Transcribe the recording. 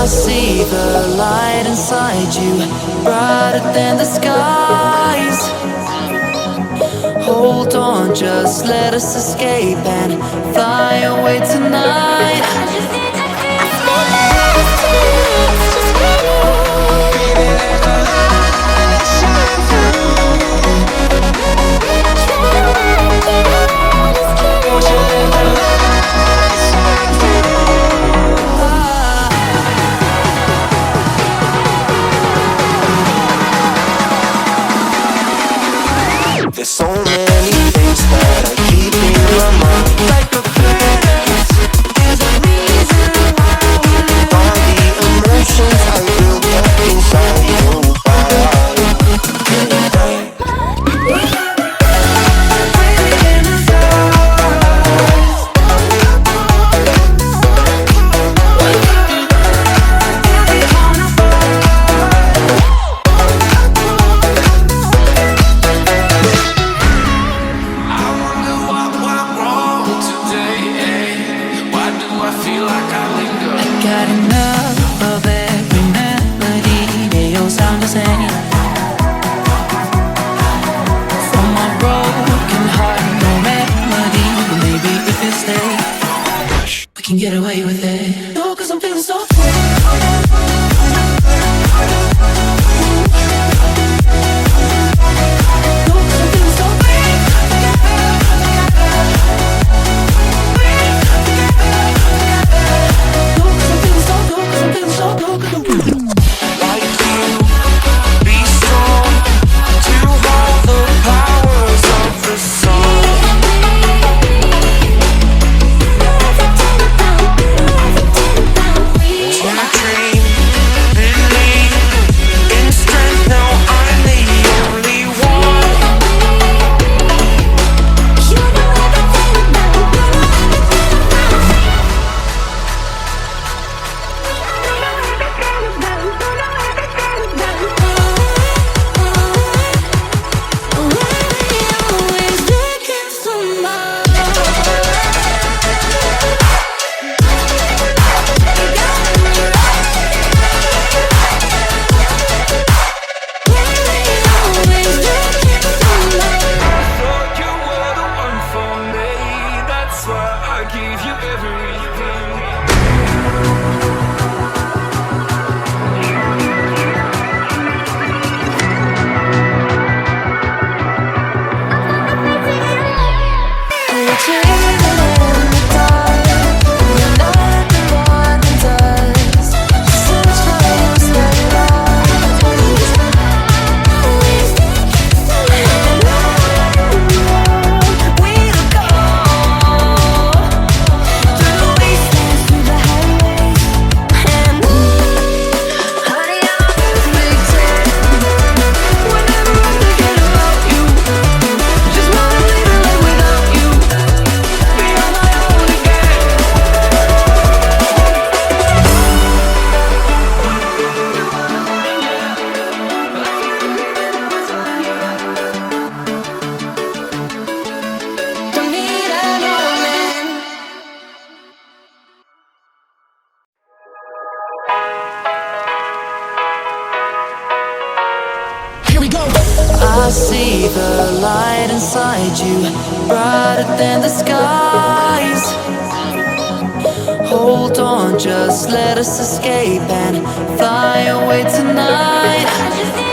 I see the light inside you, brighter than the skies. Hold on, just let us escape and fly away tonight. There's so many things that I keep in my mind, like a past. There's a reason why we live. All the emotions I built up inside you. Got enough of every melody, they all sound the same. From my broken heart, no remedy, but maybe if you stay, we can get away with it. No, 'cause I'm feeling so free. I see the light inside you, brighter than the skies. Hold on, just let us escape and fly away tonight.